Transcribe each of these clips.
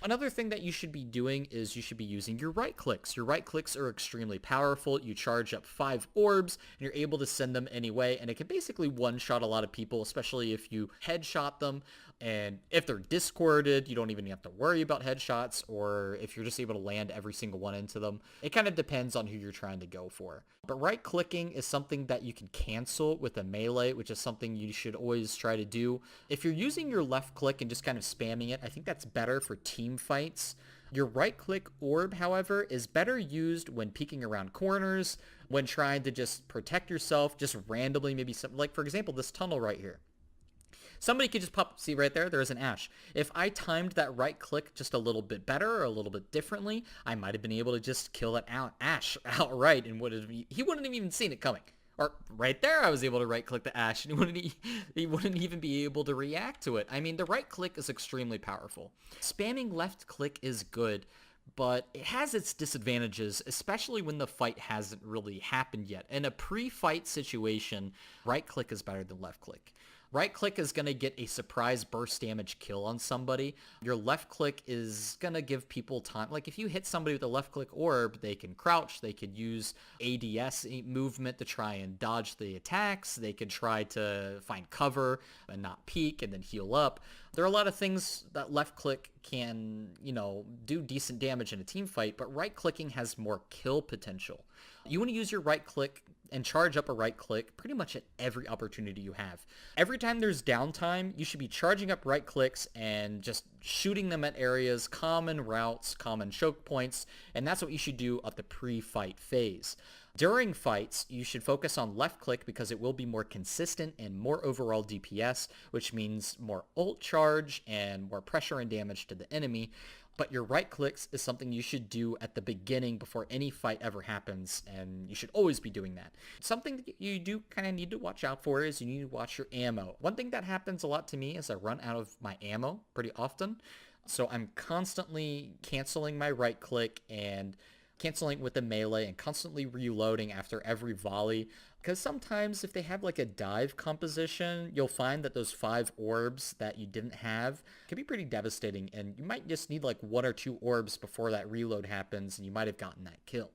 Another thing that you should be doing is you should be using your right clicks. Your right clicks are extremely powerful. You charge up 5 orbs and you're able to send them anyway, and it can basically one-shot a lot of people, especially if you headshot them. And if they're discorded, you don't even have to worry about headshots, or if you're just able to land every single one into them. It kind of depends on who you're trying to go for. But right clicking is something that you can cancel with a melee, which is something you should always try to do. If you're using your left click and just kind of spamming it, I think that's better for team fights. Your right click orb, however, is better used when peeking around corners, when trying to just protect yourself, just randomly, maybe something like, for example, this tunnel right here. Somebody could just pop, see right there, there's an Ashe. If I timed that right click just a little bit better or a little bit differently, I might have been able to just kill that Ashe outright and he wouldn't have even seen it coming. Or right there, I was able to right click the Ashe and he wouldn't even be able to react to it. I mean, the right click is extremely powerful. Spamming left click is good, but it has its disadvantages, especially when the fight hasn't really happened yet. In a pre-fight situation, right click is better than left click. Right click is going to get a surprise burst damage kill on somebody. Your left click is going to give people time. Like if you hit somebody with a left click orb, they can crouch, they could use ADS movement to try and dodge the attacks. They could try to find cover and not peek and then heal up. There are a lot of things that left click can, do decent damage in a team fight, but right clicking has more kill potential. You want to use your right click and charge up a right click pretty much at every opportunity you have. Every time there's downtime, you should be charging up right clicks and just shooting them at areas, common routes, common choke points, and that's what you should do at the pre-fight phase. During fights, you should focus on left click because it will be more consistent and more overall DPS, which means more ult charge and more pressure and damage to the enemy. But your right clicks is something you should do at the beginning before any fight ever happens, and you should always be doing that. Something that you do kind of need to watch out for is you need to watch your ammo. One thing that happens a lot to me is I run out of my ammo pretty often, so I'm constantly canceling my right click and canceling with the melee and constantly reloading after every volley, because sometimes if they have like a dive composition, you'll find that those 5 orbs that you didn't have can be pretty devastating, and you might just need like 1 or 2 orbs before that reload happens and you might have gotten that kill.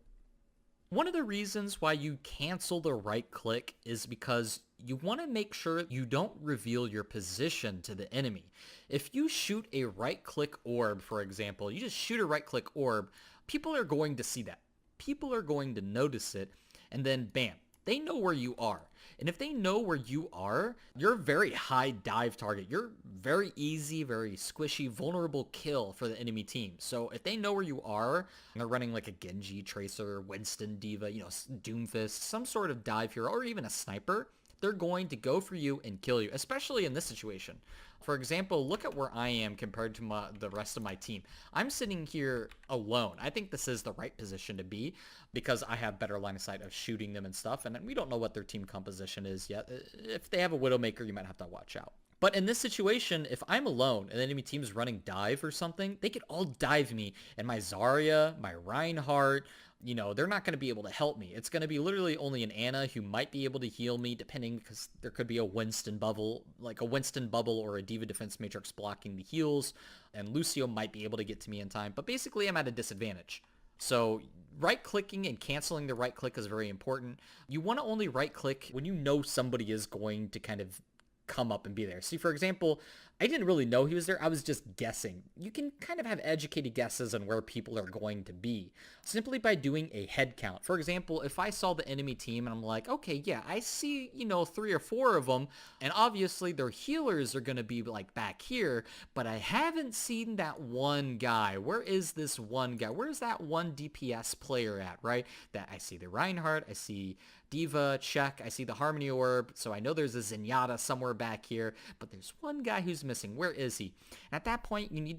One of the reasons why you cancel the right click is because you want to make sure you don't reveal your position to the enemy. If you shoot a right click orb, for example, you just shoot a right click orb, people are going to see that. People are going to notice it, and then bam, they know where you are. And if they know where you are, you're a very high dive target. You're very easy, very squishy, vulnerable kill for the enemy team. So if they know where you are, and they're running like a Genji, Tracer, Winston, Diva, Doomfist, some sort of dive hero, or even a sniper, they're going to go for you and kill you, especially in this situation. For example, look at where I am compared to the rest of my team. I'm sitting here alone. I think this is the right position to be because I have better line of sight of shooting them and stuff, and we don't know what their team composition is yet. If they have a Widowmaker, you might have to watch out. But in this situation, if I'm alone and the enemy team is running dive or something, they could all dive me, and my Zarya, my Reinhardt, they're not going to be able to help me. It's going to be literally only an Ana who might be able to heal me, depending, because there could be a Winston bubble, like a Winston bubble or a Diva Defense Matrix blocking the heals, and Lucio might be able to get to me in time, but basically I'm at a disadvantage. So right-clicking and canceling the right click is very important. You want to only right-click when you know somebody is going to kind of come up and be there. See, for example, I didn't really know he was there. I was just guessing. You can kind of have educated guesses on where people are going to be simply by doing a head count. For example, if I saw the enemy team and I'm like, okay, yeah, I see, 3 or 4 of them, and obviously their healers are going to be like back here, but I haven't seen that one guy. Where is this one guy? Where's that one DPS player at, right? That I see the Reinhardt, I see Diva, check, I see the Harmony Orb, so I know there's a Zenyatta somewhere back here, but there's one guy who's missing. Where is he? And at that point, you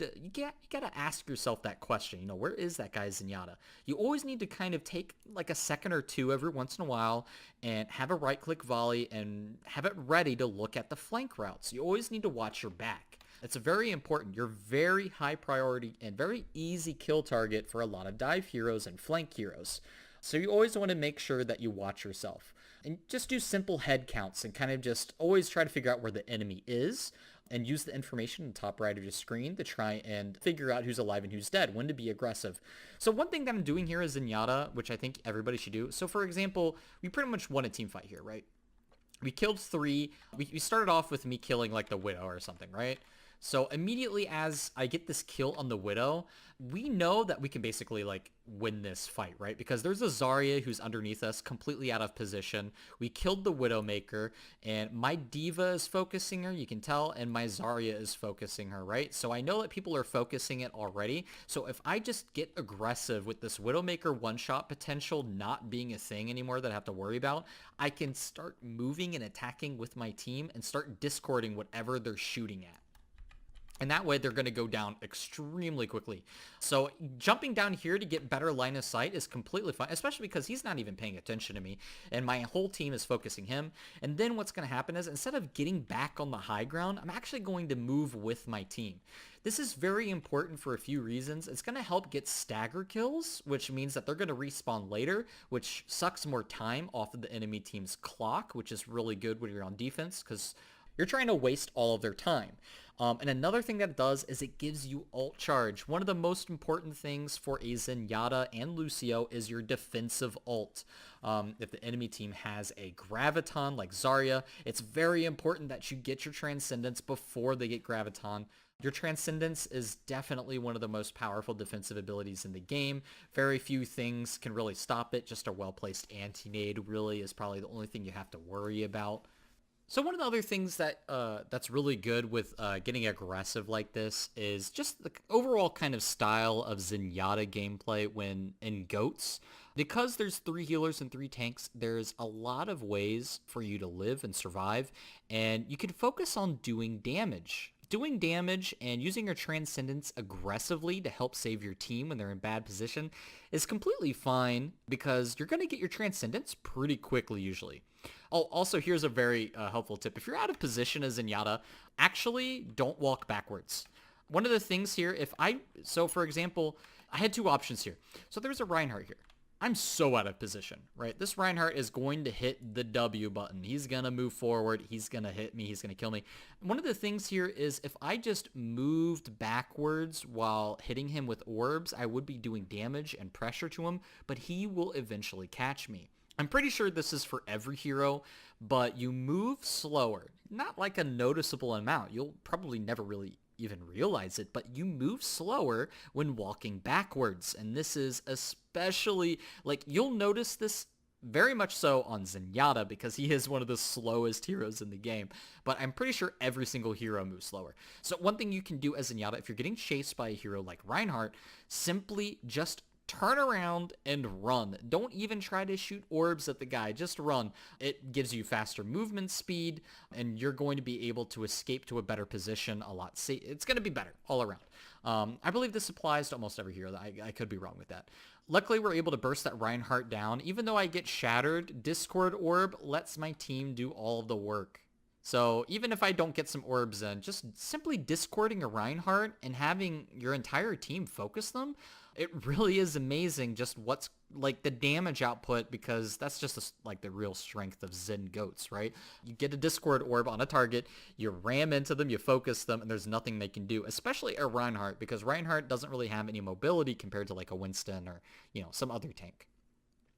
gotta ask yourself that question. Where is that guy Zenyatta? You always need to kind of take like a second or two every once in a while and have a right-click volley and have it ready to look at the flank routes. You always need to watch your back. It's very important. You're very high priority and very easy kill target for a lot of dive heroes and flank heroes. So you always want to make sure that you watch yourself. And just do simple head counts and kind of just always try to figure out where the enemy is. and use the information in the top right of your screen to try and figure out who's alive and who's dead, when to be aggressive. So one thing that I'm doing here is Zenyatta, which I think everybody should do. So for example, we pretty much won a team fight here, right? We killed 3. We started off with me killing like the Widow or something, right? So immediately as I get this kill on the Widow, we know that we can basically like win this fight, right? Because there's a Zarya who's underneath us, completely out of position. We killed the Widowmaker, and my D.Va is focusing her, you can tell, and my Zarya is focusing her, right? So I know that people are focusing it already. So if I just get aggressive with this Widowmaker one-shot potential not being a thing anymore that I have to worry about, I can start moving and attacking with my team and start discording whatever they're shooting at. And that way they're going to go down extremely quickly. So jumping down here to get better line of sight is completely fine, especially because he's not even paying attention to me and my whole team is focusing him. And then what's going to happen is instead of getting back on the high ground, I'm actually going to move with my team. This is very important for a few reasons. It's going to help get stagger kills, which means that they're going to respawn later, which sucks more time off of the enemy team's clock, which is really good when you're on defense because you're trying to waste all of their time. And another thing that it does is it gives you ult charge. One of the most important things for a Zenyatta and Lucio is your defensive ult. If the enemy team has a Graviton like Zarya, it's very important that you get your Transcendence before they get Graviton. Your Transcendence is definitely one of the most powerful defensive abilities in the game. Very few things can really stop it. Just a well-placed anti-nade really is probably the only thing you have to worry about. So one of the other things that that's really good with getting aggressive like this is just the overall kind of style of Zenyatta gameplay when in GOATs. Because there's 3 healers and 3 tanks, there's a lot of ways for you to live and survive, and you can focus on doing damage. Doing damage and using your Transcendence aggressively to help save your team when they're in bad position is completely fine because you're going to get your Transcendence pretty quickly usually. Oh, also here's a very helpful tip. If you're out of position as Zenyatta, actually don't walk backwards. One of the things here, so for example, I had 2 options here. So there's a Reinhardt here. I'm so out of position, right? This Reinhardt is going to hit the W button. He's going to move forward. He's going to hit me. He's going to kill me. One of the things here is if I just moved backwards while hitting him with orbs, I would be doing damage and pressure to him, but he will eventually catch me. I'm pretty sure this is for every hero, but you move slower. Not like a noticeable amount. You'll probably never really even realize it, but you move slower when walking backwards. And this is especially, like, you'll notice this very much so on Zenyatta because he is one of the slowest heroes in the game. But I'm pretty sure every single hero moves slower. So one thing you can do as Zenyatta, if you're getting chased by a hero like Reinhardt, simply just turn around and run. Don't even try to shoot orbs at the guy. Just run. It gives you faster movement speed, and you're going to be able to escape to a better position a lot. It's going to be better all around. I believe this applies to almost every hero. I could be wrong with that. Luckily, we're able to burst that Reinhardt down. Even though I get shattered, Discord Orb lets my team do all of the work. So even if I don't get some orbs in, just simply discording a Reinhardt and having your entire team focus them, it really is amazing just what's like the damage output, because that's just like the real strength of Zen goats, right? You get a Discord Orb on a target, you ram into them, you focus them, and there's nothing they can do, especially a Reinhardt, because Reinhardt doesn't really have any mobility compared to like a Winston or, you know, some other tank.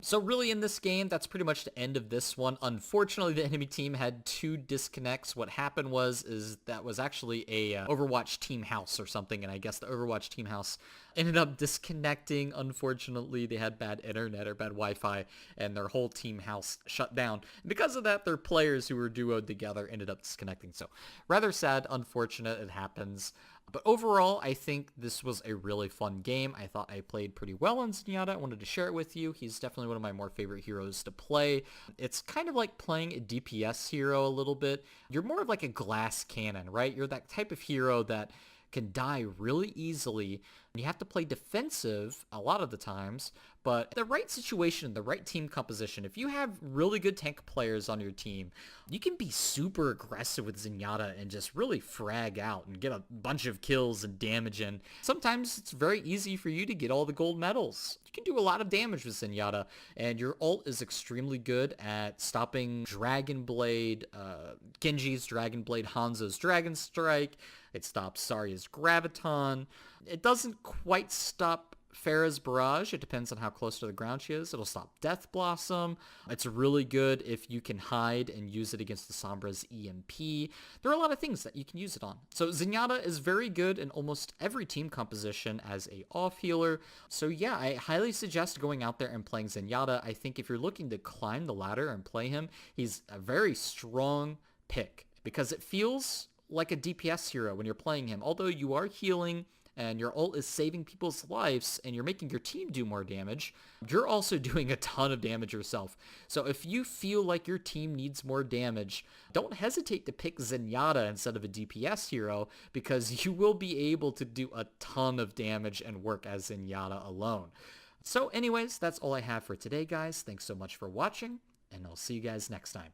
So really in this game, that's pretty much the end of this one. Unfortunately, the enemy team had 2 disconnects. What happened was that was actually a Overwatch team house or something, and I guess the Overwatch team house ended up disconnecting. Unfortunately, they had bad internet or bad Wi-Fi, and their whole team house shut down. And because of that, their players who were duoed together ended up disconnecting. So rather sad, unfortunate, it happens. But overall, I think this was a really fun game. I thought I played pretty well on Zenyatta. I wanted to share it with you. He's definitely one of my more favorite heroes to play. It's kind of like playing a DPS hero a little bit. You're more of like a glass cannon, right? You're that type of hero that can die really easily. You have to play defensive a lot of the times, but the right situation, the right team composition, if you have really good tank players on your team, you can be super aggressive with Zenyatta and just really frag out and get a bunch of kills and damage in. Sometimes it's very easy for you to get all the gold medals. You can do a lot of damage with Zenyatta, and your ult is extremely good at stopping Dragon Blade, Genji's Dragon Blade, Hanzo's Dragon Strike. It stops Zarya's Graviton. It doesn't quite stop Pharah's Barrage. It depends on how close to the ground she is. It'll stop Death Blossom. It's really good if you can hide and use it against the Sombra's EMP. There are a lot of things that you can use it on. So Zenyatta is very good in almost every team composition as a off healer. So yeah, I highly suggest going out there and playing Zenyatta. I think if you're looking to climb the ladder and play him, he's a very strong pick because it feels like a DPS hero when you're playing him. Although you are healing and your ult is saving people's lives and you're making your team do more damage, you're also doing a ton of damage yourself. So if you feel like your team needs more damage, don't hesitate to pick Zenyatta instead of a DPS hero, because you will be able to do a ton of damage and work as Zenyatta alone. So anyways, that's all I have for today, guys. Thanks so much for watching, and I'll see you guys next time.